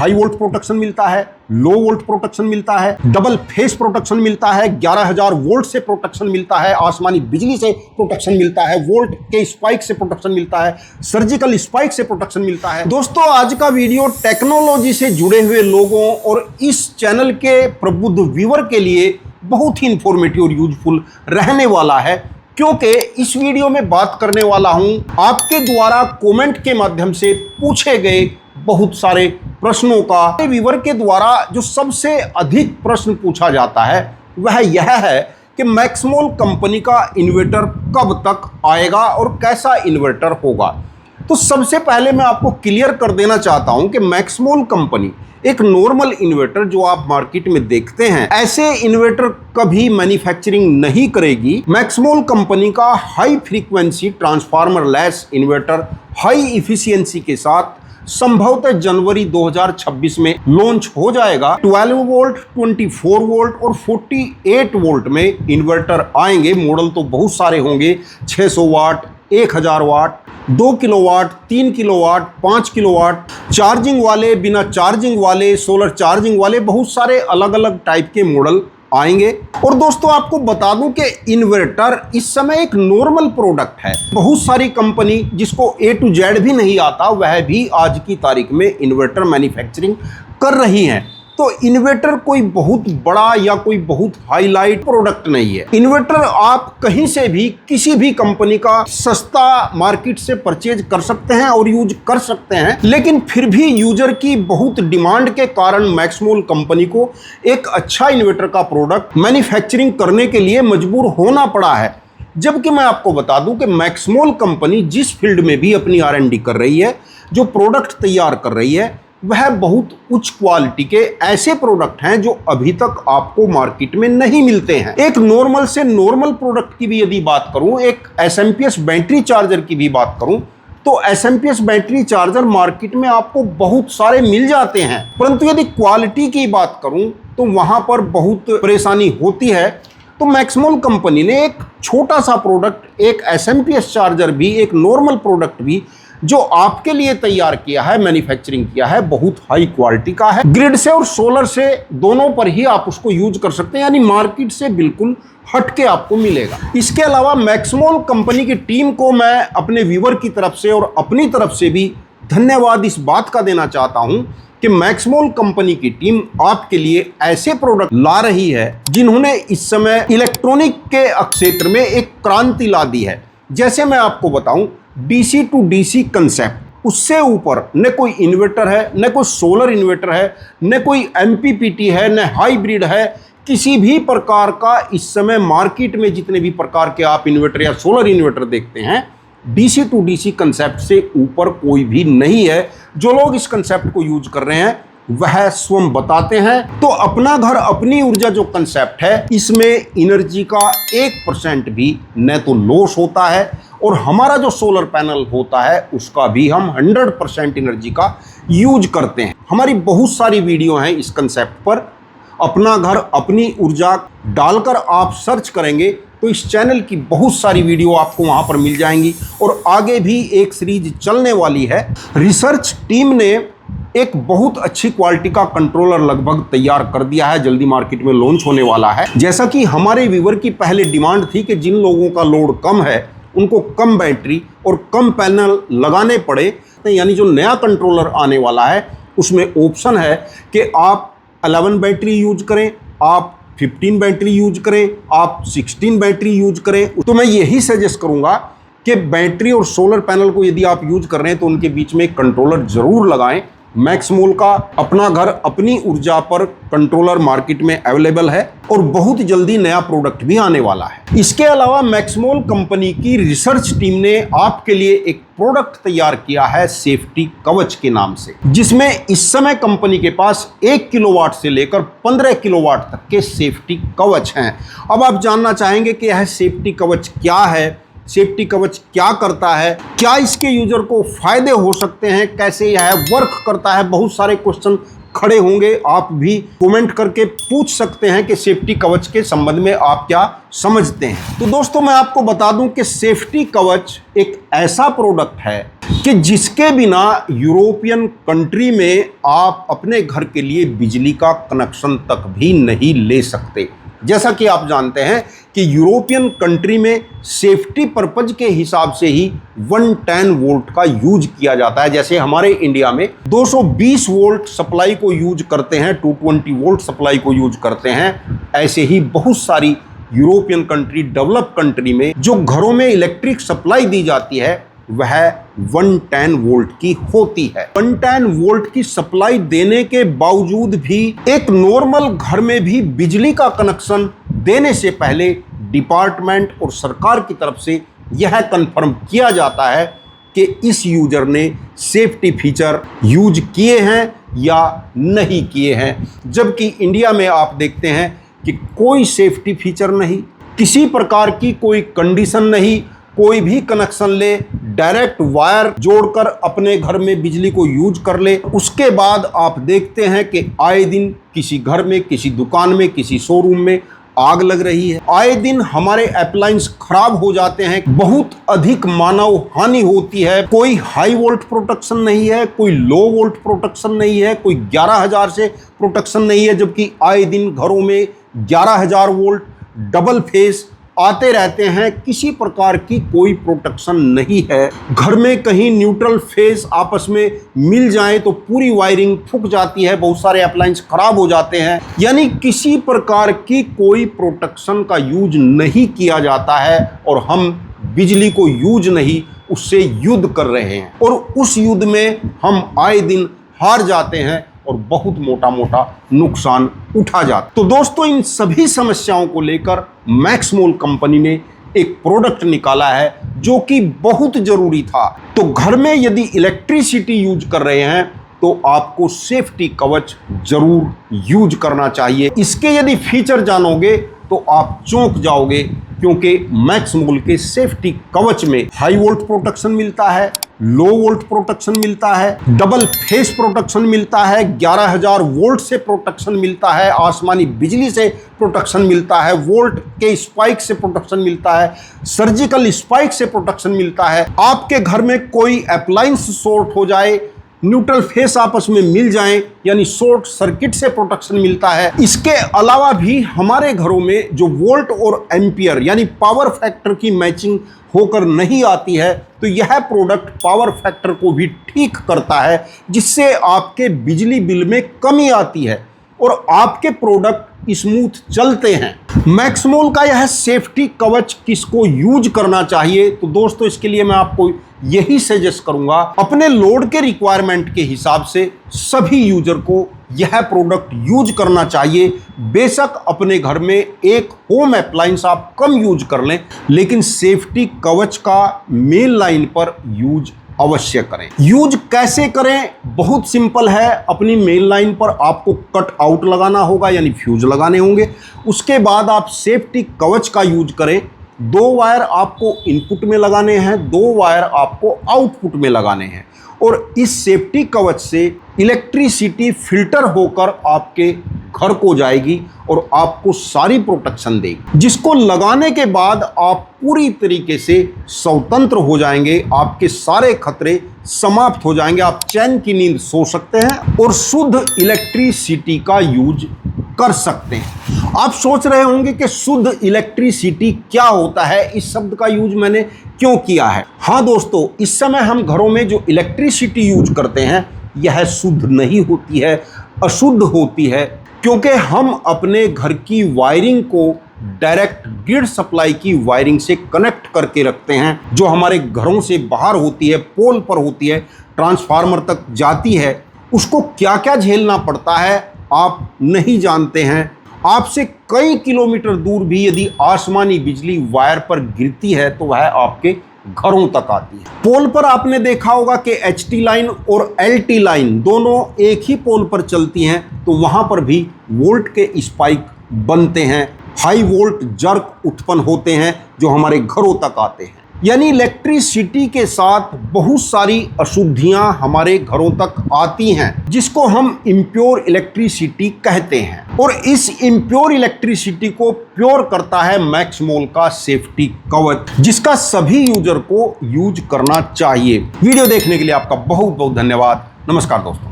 High volt protection मिलता है, लो volt protection मिलता है, डबल फेस प्रोटेक्शन मिलता है, 11,000 वोल्ट से प्रोटेक्शन मिलता है, आसमानी बिजली से प्रोटेक्शन मिलता है, वोल्ट के स्पाइक से प्रोटेक्शन मिलता है, सर्जिकल स्पाइक से प्रोटेक्शन मिलता है। दोस्तों, आज का वीडियो टेक्नोलॉजी से जुड़े हुए लोगों और इस चैनल के प्रबुद्ध व्यूअर के लिए बहुत ही इंफॉर्मेटिव और यूजफुल रहने वाला है, क्योंकि इस वीडियो में बात करने वाला हूं आपके द्वारा कमेंट के माध्यम से पूछे गए बहुत सारे प्रश्नों का। व्यूअर के द्वारा जो सबसे अधिक प्रश्न पूछा जाता है वह यह है कि मैक्समोल कंपनी का इन्वर्टर कब तक आएगा और कैसा इन्वर्टर होगा। तो सबसे पहले मैं आपको क्लियर कर देना चाहता हूं कि मैक्समोल कंपनी एक नॉर्मल इन्वर्टर जो आप मार्केट में देखते हैं, ऐसे इन्वर्टर कभी मैन्युफैक्चरिंग नहीं करेगी। मैक्समोल कंपनी का high frequency transformer less inverter high efficiency के साथ संभवतः जनवरी 2026 में लॉन्च हो जाएगा। 12 वोल्ट, 24 वोल्ट और 48 वोल्ट में इन्वर्टर आएंगे। मॉडल तो बहुत सारे होंगे, 600 वाट, 1000 वाट, 2 किलोवाट, 3 किलोवाट, 5 किलोवाट, चार्जिंग वाले, बिना चार्जिंग वाले, सोलर चार्जिंग वाले, बहुत सारे अलग अलग टाइप के मॉडल आएंगे। और दोस्तों, आपको बता दूं कि इन्वर्टर इस समय एक नॉर्मल प्रोडक्ट है। बहुत सारी कंपनी जिसको A to Z भी नहीं आता, वह भी आज की तारीख में इन्वर्टर मैन्युफैक्चरिंग कर रही हैं। तो इन्वर्टर कोई बहुत बड़ा या कोई बहुत हाईलाइट प्रोडक्ट नहीं है। इन्वर्टर आप कहीं से भी किसी भी कंपनी का सस्ता मार्केट से परचेज कर सकते हैं और यूज कर सकते हैं, लेकिन फिर भी यूजर की बहुत डिमांड के कारण मैक्समोल कंपनी को एक अच्छा इन्वर्टर का प्रोडक्ट मैन्युफैक्चरिंग करने के लिए मजबूर होना पड़ा है। जबकि मैं आपको बता दूं कि मैक्समोल कंपनी जिस फील्ड में भी अपनी R&D कर रही है, जो प्रोडक्ट तैयार कर रही है, वह बहुत उच्च क्वालिटी के ऐसे प्रोडक्ट हैं जो अभी तक आपको मार्केट में नहीं मिलते हैं। एक नॉर्मल से नॉर्मल प्रोडक्ट की भी यदि बात करूं, एक SMPS बैटरी चार्जर की भी बात करूं, तो SMPS बैटरी चार्जर मार्केट में आपको बहुत सारे मिल जाते हैं, परंतु यदि क्वालिटी की बात करूं तो वहां पर बहुत परेशानी होती है। तो मैक्समोल कंपनी ने एक छोटा सा प्रोडक्ट, एक SMPS चार्जर भी, एक नॉर्मल प्रोडक्ट भी जो आपके लिए तैयार किया है, मैन्युफैक्चरिंग किया है, बहुत हाई क्वालिटी का है। ग्रिड से और सोलर से दोनों पर ही आप उसको यूज कर सकते हैं, यानी मार्केट से बिल्कुल हट के आपको मिलेगा। इसके अलावा मैक्समोल कंपनी की टीम को मैं अपने व्यूअर की तरफ से और अपनी तरफ से भी धन्यवाद इस बात का देना चाहता हूं कि मैक्समोल कंपनी की टीम आपके लिए ऐसे प्रोडक्ट ला रही है जिन्होंने इस समय इलेक्ट्रॉनिक के क्षेत्र में एक क्रांति ला दी है। जैसे मैं आपको बताऊं, DC टू DC कंसेप्ट, उससे ऊपर न कोई इन्वर्टर है, न कोई सोलर इन्वर्टर है, न कोई MPPT है, न हाइब्रिड है। किसी भी प्रकार का इस समय मार्केट में जितने भी प्रकार के आप इन्वर्टर या सोलर इन्वर्टर देखते हैं, DC टू DC कंसेप्ट से ऊपर कोई भी नहीं है। जो लोग इस कंसेप्ट को यूज कर रहे हैं वह स्वयं बताते हैं। तो अपना घर अपनी ऊर्जा जो कंसेप्ट है, इसमें एनर्जी का 1% भी न तो लॉस होता है, और हमारा जो सोलर पैनल होता है उसका भी हम 100% एनर्जी का यूज करते हैं। हमारी बहुत सारी वीडियो हैं इस कंसेप्ट पर। अपना घर अपनी ऊर्जा डालकर आप सर्च करेंगे तो इस चैनल की बहुत सारी वीडियो आपको वहां पर मिल जाएंगी, और आगे भी एक सीरीज चलने वाली है। रिसर्च टीम ने एक बहुत अच्छी क्वालिटी का कंट्रोलर लगभग तैयार कर दिया है, जल्दी मार्केट में लॉन्च होने वाला है। जैसा कि हमारे व्यूअर की पहले डिमांड थी कि जिन लोगों का लोड कम है उनको कम बैटरी और कम पैनल लगाने पड़े, यानी जो नया कंट्रोलर आने वाला है उसमें ऑप्शन है कि आप 11 बैटरी यूज करें, आप 15 बैटरी यूज करें, आप 16 बैटरी यूज करें। तो मैं यही सजेस्ट करूंगा कि बैटरी और सोलर पैनल को यदि आप यूज कर रहे हैं तो उनके बीच में एक कंट्रोलर जरूर लगाएं। मैक्समोल का अपना घर अपनी ऊर्जा पर कंट्रोलर मार्केट में अवेलेबल है और बहुत जल्दी नया प्रोडक्ट भी आने वाला है। इसके अलावा मैक्समोल कंपनी की रिसर्च टीम ने आपके लिए एक प्रोडक्ट तैयार किया है सेफ्टी कवच के नाम से, जिसमें इस समय कंपनी के पास 1 किलोवाट से लेकर 15 किलोवाट तक के सेफ्टी कवच हैं। अब आप जानना चाहेंगे कि यह सेफ्टी कवच क्या है, सेफ्टी कवच क्या करता है, क्या इसके यूजर को फायदे हो सकते हैं, कैसे यह वर्क करता है। बहुत सारे क्वेश्चन खड़े होंगे, आप भी कमेंट करके पूछ सकते हैं कि सेफ्टी कवच के संबंध में आप क्या समझते हैं। तो दोस्तों, मैं आपको बता दूं कि सेफ्टी कवच एक ऐसा प्रोडक्ट है कि जिसके बिना यूरोपियन कंट्री में आप अपने घर के लिए बिजली का कनेक्शन तक भी नहीं ले सकते। जैसा कि आप जानते हैं कि यूरोपियन कंट्री में सेफ्टी पर्पज के हिसाब से ही 110 वोल्ट का यूज किया जाता है। जैसे हमारे इंडिया में 220 वोल्ट सप्लाई को यूज करते हैं, 220 वोल्ट सप्लाई को यूज करते हैं, ऐसे ही बहुत सारी यूरोपियन कंट्री, डेवलप कंट्री में जो घरों में इलेक्ट्रिक सप्लाई दी जाती है वह 110 वोल्ट की होती है। 110 वोल्ट की सप्लाई देने के बावजूद भी एक नॉर्मल घर में भी बिजली का कनेक्शन देने से पहले डिपार्टमेंट और सरकार की तरफ से यह कंफर्म किया जाता है कि इस यूजर ने सेफ्टी फीचर यूज किए हैं या नहीं किए हैं। जबकि इंडिया में आप देखते हैं कि कोई सेफ्टी फीचर नहीं, किसी प्रकार की कोई कंडीशन नहीं, कोई भी कनेक्शन ले, डायरेक्ट वायर जोड़कर अपने घर में बिजली को यूज कर ले। उसके बाद आप देखते हैं कि आए दिन किसी घर में, किसी दुकान में, किसी शोरूम में आग लग रही है, आए दिन हमारे अप्लायंस खराब हो जाते हैं, बहुत अधिक मानव हानि होती है। कोई हाई वोल्ट प्रोटेक्शन नहीं है, कोई लो वोल्ट प्रोटेक्शन नहीं है, कोई 11,000 से प्रोटेक्शन नहीं है, जबकि आए दिन घरों में 11,000 वोल्ट डबल फेस आते रहते हैं। किसी प्रकार की कोई प्रोटेक्शन नहीं है। घर में कहीं न्यूट्रल फेस आपस में मिल जाए तो पूरी वायरिंग फूक जाती है, बहुत सारे अप्लायंस खराब हो जाते हैं। यानी किसी प्रकार की कोई प्रोटेक्शन का यूज नहीं किया जाता है और हम बिजली को यूज नहीं, उससे युद्ध कर रहे हैं और उस युद्ध में हम आए दिन हार जाते हैं और बहुत मोटा मोटा नुकसान उठा जाता। तो दोस्तों, इन सभी समस्याओं को लेकर मैक्समोल कंपनी ने एक प्रोडक्ट निकाला है जो कि बहुत जरूरी था। तो घर में यदि इलेक्ट्रिसिटी यूज कर रहे हैं तो आपको सेफ्टी कवच जरूर यूज करना चाहिए। इसके यदि फीचर जानोगे तो आप चौंक जाओगे, क्योंकि मैक्समोल के सेफ्टी कवच में हाई वोल्ट प्रोटेक्शन मिलता है, लो वोल्ट प्रोटेक्शन मिलता है, डबल फेस प्रोटेक्शन मिलता है, 11,000 वोल्ट से प्रोटेक्शन मिलता है, आसमानी बिजली से प्रोटेक्शन मिलता है, वोल्ट के स्पाइक से प्रोटेक्शन मिलता है, सर्जिकल स्पाइक से प्रोटेक्शन मिलता है। आपके घर में कोई अप्लायंस शॉर्ट हो जाए, न्यूट्रल फेस आपस में मिल जाएं, यानी शॉर्ट सर्किट से प्रोटेक्शन मिलता है। इसके अलावा भी हमारे घरों में जो वोल्ट और एम्पियर यानी पावर फैक्टर की मैचिंग होकर नहीं आती है, तो यह प्रोडक्ट पावर फैक्टर को भी ठीक करता है, जिससे आपके बिजली बिल में कमी आती है और आपके प्रोडक्ट स्मूथ चलते हैं। मैक्समोल का यह सेफ्टी कवच किसको यूज करना चाहिए? तो दोस्तों, इसके लिए मैं आपको यही सजेस्ट करूंगा, अपने लोड के रिक्वायरमेंट के हिसाब से सभी यूजर को यह प्रोडक्ट यूज करना चाहिए। बेशक अपने घर में एक होम अप्लायंस आप कम यूज कर लें, लेकिन सेफ्टी कवच का मेन लाइन पर यूज अवश्य करें। यूज कैसे करें? बहुत सिंपल है। अपनी मेन लाइन पर आपको कट आउट लगाना होगा, यानी फ्यूज लगाने होंगे। उसके बाद आप सेफ्टी कवच का यूज करें। 2 वायर आपको इनपुट में लगाने हैं, 2 वायर आपको आउटपुट में लगाने हैं और इस सेफ्टी कवच से इलेक्ट्रिसिटी फिल्टर होकर आपके घर को जाएगी और आपको सारी प्रोटेक्शन देगी, जिसको लगाने के बाद आप पूरी तरीके से स्वतंत्र हो जाएंगे। आपके सारे खतरे समाप्त हो जाएंगे, आप चैन की नींद सो सकते हैं और शुद्ध इलेक्ट्रिसिटी का यूज कर सकते हैं। आप सोच रहे होंगे कि शुद्ध इलेक्ट्रिसिटी क्या होता है, इस शब्द का यूज मैंने क्यों किया है? हाँ दोस्तों, इस समय हम घरों में जो इलेक्ट्रिसिटी यूज करते हैं यह शुद्ध नहीं होती है, अशुद्ध होती है, क्योंकि हम अपने घर की वायरिंग को डायरेक्ट ग्रिड सप्लाई की वायरिंग से कनेक्ट करके रखते हैं, जो हमारे घरों से बाहर होती है, पोल पर होती है, ट्रांसफार्मर तक जाती है। उसको क्या क्या झेलना पड़ता है आप नहीं जानते हैं। आपसे कई किलोमीटर दूर भी यदि आसमानी बिजली वायर पर गिरती है तो वह आपके घरों तक आती है। पोल पर आपने देखा होगा कि HT लाइन और LT लाइन दोनों एक ही पोल पर चलती हैं, तो वहां पर भी वोल्ट के स्पाइक बनते हैं, हाई वोल्ट जर्क उत्पन्न होते हैं जो हमारे घरों तक आते हैं। यानी इलेक्ट्रिसिटी के साथ बहुत सारी अशुद्धियां हमारे घरों तक आती हैं, जिसको हम इम्प्योर इलेक्ट्रिसिटी कहते हैं। और इस इम्प्योर इलेक्ट्रिसिटी को प्योर करता है मैक्समोल का सेफ्टी कवच, जिसका सभी यूजर को यूज करना चाहिए। वीडियो देखने के लिए आपका बहुत बहुत धन्यवाद। नमस्कार दोस्तों।